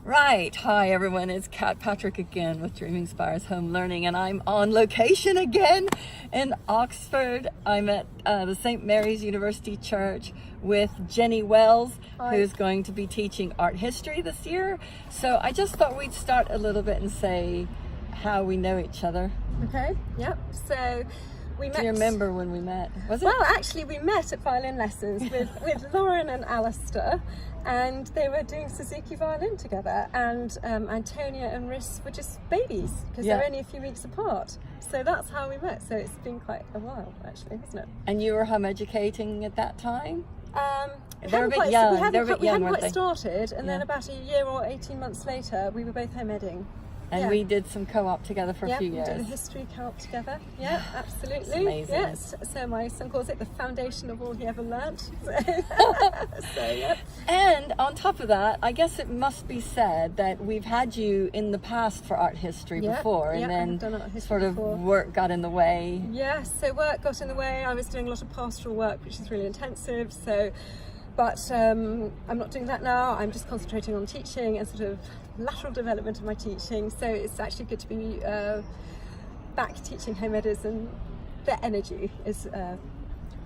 Right. Hi, everyone. It's Kat Patrick again with Dreaming Inspires Home Learning, and I'm on location again in Oxford. I'm at the St. Mary's University Church with Jenny Wells, Hi. who's going to be teaching art history this year. So I just thought we'd start a little bit and say how we know each other. Okay, yep. So we met. Do you remember when we met? Was it? Well, actually, we met at violin lessons with Lauren and Alistair, and they were doing Suzuki violin together. And Antonia and Rhys were just babies because they're only a few weeks apart. So that's how we met. So it's been quite a while, actually, hasn't it? And you were home educating at that time? They were a bit young. We hadn't weren't quite they? started, and then about a year or 18 months later, we were both home edding. And we did some co-op together for a few years. We did a history co-op together. Yeah, absolutely. It's amazing. Yes. So my son calls it the foundation of all he ever learnt. So yeah. And on top of that, I guess it must be said that we've had you in the past for art history before, and I've done art then history sort of before. work got in the way. Yes, so work got in the way. I was doing a lot of pastoral work, which is really intensive. But I'm not doing that now. I'm just concentrating on teaching and sort of lateral development of my teaching. So it's actually good to be back teaching home editors, and the energy is.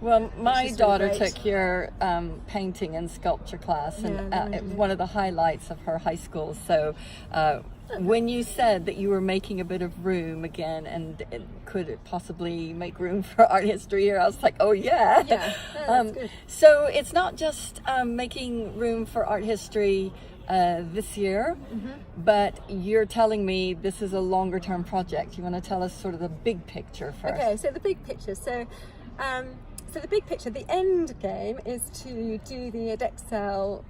Well, my is daughter really great. took your painting and sculpture class, and it was one of the highlights of her high school. So when you said that you were making a bit of room again, and could it possibly make room for art history here, I was like, oh yeah. Yeah, that's good. So it's not just making room for art history this year, but you're telling me this is a longer term project. You want to tell us sort of the big picture first? Okay, so the big picture. So the big picture, the end game is to do the Edexcel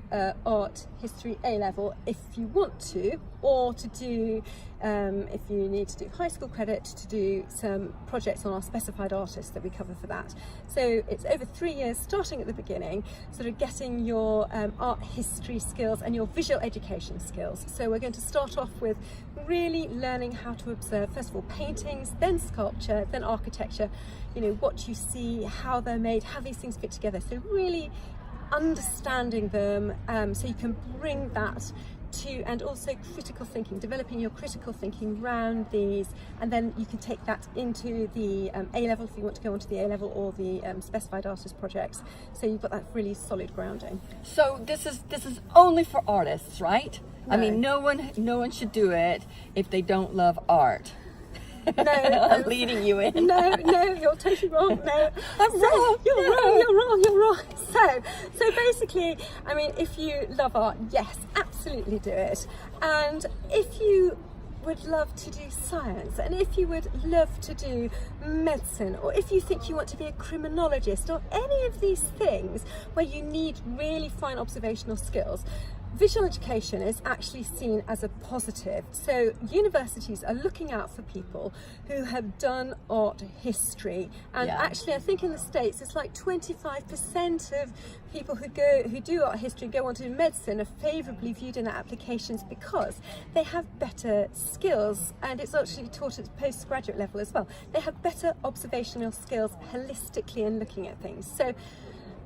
Art History A-level if you want to, or to do, if you need to do high school credit, to do some projects on our specified artists that we cover for that. So it's over 3 years, starting at the beginning, sort of getting your art history skills and your visual education skills. So we're going to start off with really learning how to observe, first of all, paintings, then sculpture, then architecture, what you see, how they're made, how these things fit together. So really understanding them, so you can bring that to, and also critical thinking, developing your critical thinking around these, and then you can take that into the A-level if you want to go onto the A-level, or the specified artist projects. So you've got that really solid grounding. So this is only for artists, right? No. I mean, no one should do it if they don't love art. No, I'm leading you in. No, you're totally wrong. No, I'm wrong. You're wrong. So basically, I mean, if you love art, yes, absolutely do it. And if you would love to do science, and if you would love to do medicine, or if you think you want to be a criminologist, or any of these things where you need really fine observational skills, visual education is actually seen as a positive. So universities are looking out for people who have done art history, and actually I think in the States it's like 25% of people who do art history go on to do medicine are favourably viewed in their applications because they have better skills, and it's actually taught at postgraduate level as well. They have better observational skills holistically in looking at things. So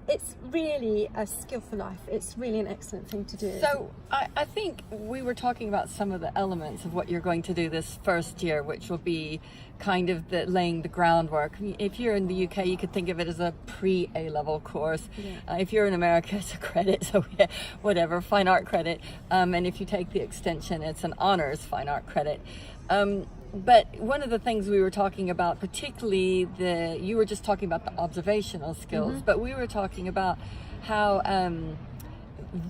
it's really a skill for life. It's really an excellent thing to do. So I think we were talking about some of the elements of what you're going to do this first year, which will be kind of laying the groundwork. If you're in the UK, you could think of it as a pre-A-level course. Yeah. If you're in America, it's a credit, so whatever, fine art credit. And if you take the extension, it's an honors fine art credit. But one of the things we were talking about, particularly you were just talking about the observational skills, but we were talking about how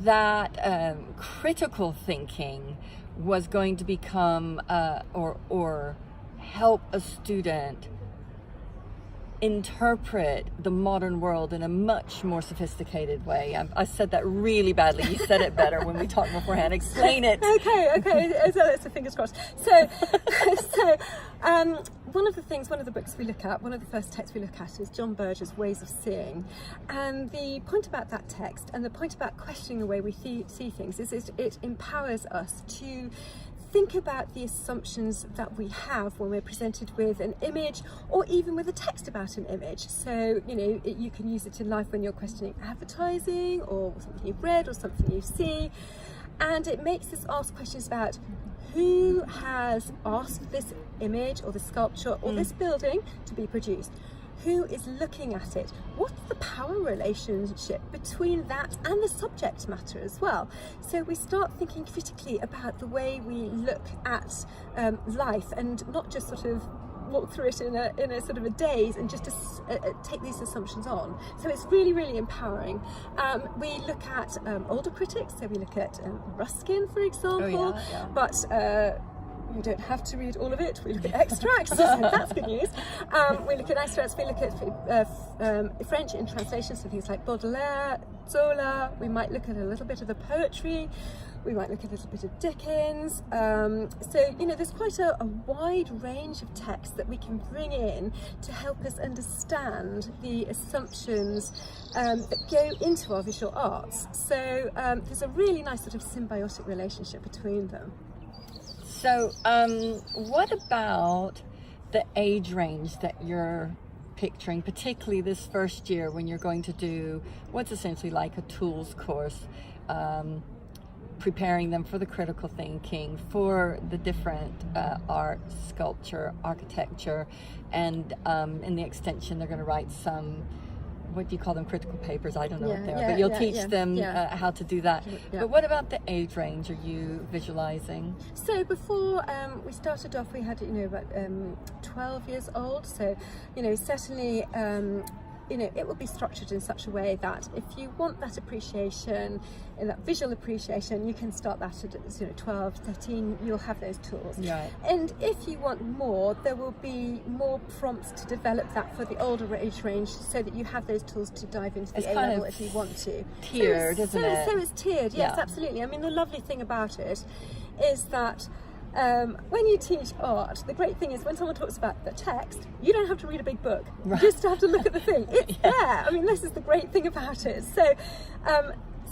that critical thinking was going to become or help a student interpret the modern world in a much more sophisticated way. I said that really badly. You said it better when we talked beforehand. Explain it. Okay. So fingers crossed. So one of the books we look at, one of the first texts we look at is John Berger's Ways of Seeing. And the point about that text, and the point about questioning the way we see things, is it empowers us to think about the assumptions that we have when we're presented with an image, or even with a text about an image. So, you can use it in life when you're questioning advertising, or something you've read, or something you see. And it makes us ask questions about who has asked this image or the sculpture or this building to be produced. Who is looking at it? What's the power relationship between that and the subject matter as well? So we start thinking critically about the way we look at life, and not just sort of walk through it in a sort of a daze and just take these assumptions on. So it's really, really empowering. We look at older critics, so we look at Ruskin, for example, but we don't have to read all of it. We look at extracts, so that's good news. We look at extracts, we look at French in translation, so things like Baudelaire, Zola. We might look at a little bit of the poetry. We might look at a little bit of Dickens. So, you know, there's quite a wide range of texts that we can bring in to help us understand the assumptions that go into our visual arts. So there's a really nice sort of symbiotic relationship between them. So what about the age range that you're picturing, particularly this first year when you're going to do what's essentially like a tools course, preparing them for the critical thinking, for the different art, sculpture, architecture, and in the extension they're going to write some, what do you call them, critical papers? I don't know what they are, but you'll teach them how to do that. But what about the age range are you visualizing? So before we started off, we had, you know, about 12 years old. So, you know, certainly, you know, it will be structured in such a way that if you want that appreciation, and that visual appreciation, you can start that at, you know, 12, 13, you'll have those tools. Right. And if you want more, there will be more prompts to develop that for the older age range, so that you have those tools to dive into the A level if you want to. Tiered, isn't it? So it's tiered, yes, absolutely. I mean, the lovely thing about it is that when you teach art, the great thing is when someone talks about the text, you don't have to read a big book. You just have to look at the thing. It's there. I mean, this is the great thing about it. So,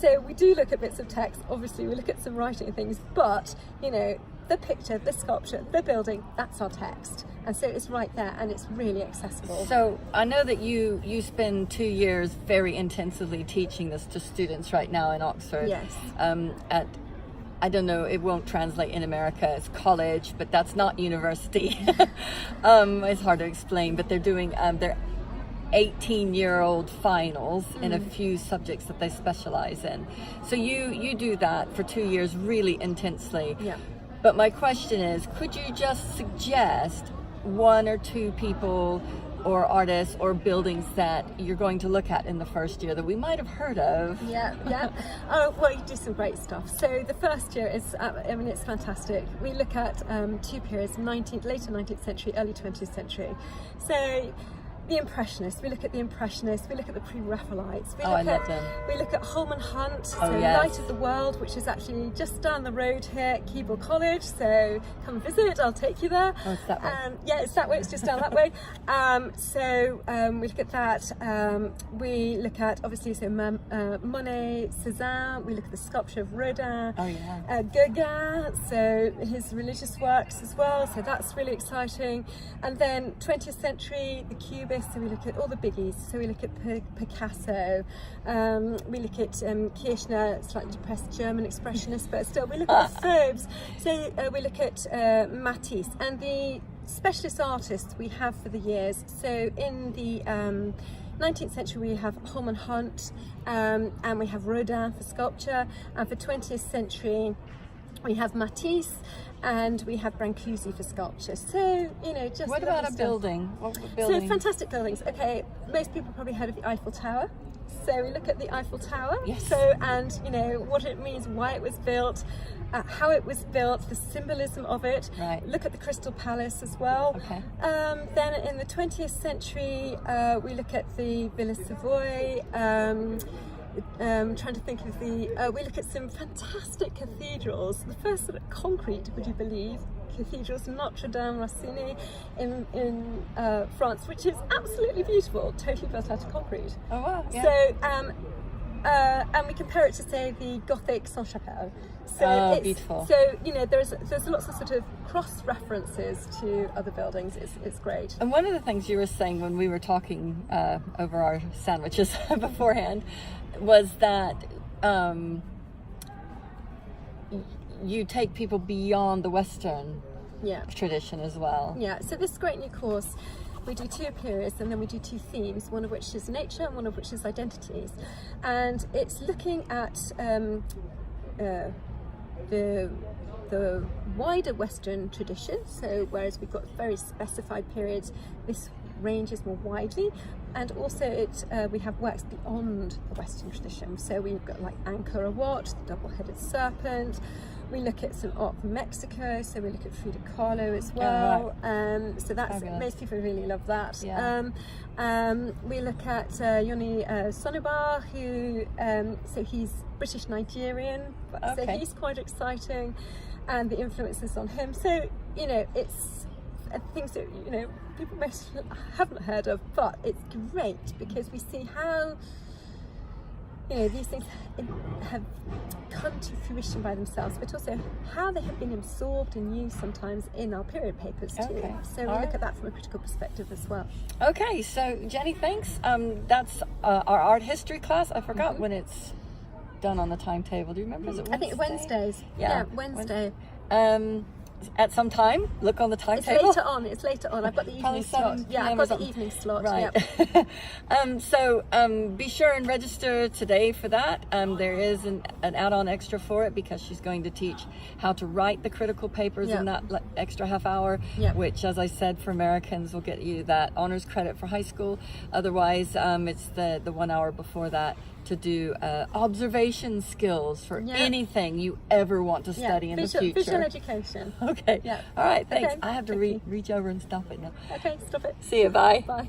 so we do look at bits of text. Obviously, we look at some writing and things, but, you know, the picture, the sculpture, the building, that's our text. And so it's right there, and it's really accessible. So I know that you spend 2 years very intensively teaching this to students right now in Oxford. Yes. At, I don't know, it won't translate in America as college, but that's not university. It's hard to explain, but they're doing their 18-year-old finals in a few subjects that they specialize in. So you do that for 2 years really intensely. Yeah. But my question is, could you just suggest one or two people or artists or buildings that you're going to look at in the first year that we might have heard of? Yeah. Oh, well, you do some great stuff. So the first year is, I mean, it's fantastic. We look at two periods, later 19th century, early 20th century. So the Impressionists, we look at the Impressionists, we look at the Pre-Raphaelites, I love them. We look at Holman Hunt, so yes. Light of the World, which is actually just down the road here at Keble College, so come visit, I'll take you there. Oh, it's that way. Yeah, it's that way, it's just down that way. We look at that, we look at, obviously, so Monet, Cézanne, we look at the sculpture of Rodin, Gauguin, so his religious works as well, so that's really exciting. And then 20th century, the Cubists, so we look at all the biggies. So we look at Picasso, we look at Kirchner, slightly depressed German expressionist, but still we look at the Fauves. So we look at Matisse and the specialist artists we have for the years. So in the 19th century we have Holman Hunt, and we have Rodin for sculpture, and for 20th century we have Matisse, and we have Brancusi for sculpture. So, you know, just what about a building? What building? So fantastic buildings. Okay, most people probably heard of the Eiffel Tower. So we look at the Eiffel Tower. Yes. So, and you know what it means, why it was built, how it was built, the symbolism of it. Right. Look at the Crystal Palace as well. Okay. Then in the 20th century, we look at the Villa Savoy. Trying to think of we look at some fantastic cathedrals. The first sort of concrete, would you believe, cathedrals, Notre Dame, Rossini in France, which is absolutely beautiful, totally built out of concrete. Oh wow! Yeah. So and we compare it to, say, the Gothic Sainte-Chapelle. So it's beautiful. So, you know, there's lots of sort of cross references to other buildings. It's great. And one of the things you were saying when we were talking over our sandwiches beforehand was that you take people beyond the Western Yeah. tradition as well. Yeah, so this great new course, we do 2 periods and then we do 2 themes, one of which is nature and one of which is identities. And it's looking at the wider Western tradition. So whereas we've got very specified periods, this ranges more widely. And also we have works beyond the Western tradition. So we've got like Angkor Wat, the double-headed serpent. We look at some art from Mexico, so we look at Frida Kahlo as well. So that's Fabulous. most people really love that. Yeah. We look at Yoni Sonobar, who so he's British Nigerian, so Okay. he's quite exciting, and the influences on him. So it's things that people most haven't heard of, but it's great because we see how these things have come to fruition by themselves, but also how they have been absorbed and used sometimes in our period papers too. Okay. So we look at that from a critical perspective as well. Okay, so Jenny, thanks. That's our art history class. I forgot when it's done on the timetable. Do you remember? Is it Wednesday? I think Wednesdays. Yeah, Wednesday. At some time, look on the It's timetable. later on. I've got the Probably evening slot. 7 Yeah, PM I've or got the something. evening slot. Right. Yeah. So be sure and register today for that. There is an add-on extra for it because she's going to teach how to write the critical papers in that extra half hour, which, as I said, for Americans will get you that honors credit for high school. Otherwise, it's the 1 hour before that to do observation skills for anything you ever want to study in the future. Visual education. Okay. Yeah. All right. Thanks. Okay. I have to reach over and stop it now. Okay, stop it. See you. Bye. Bye.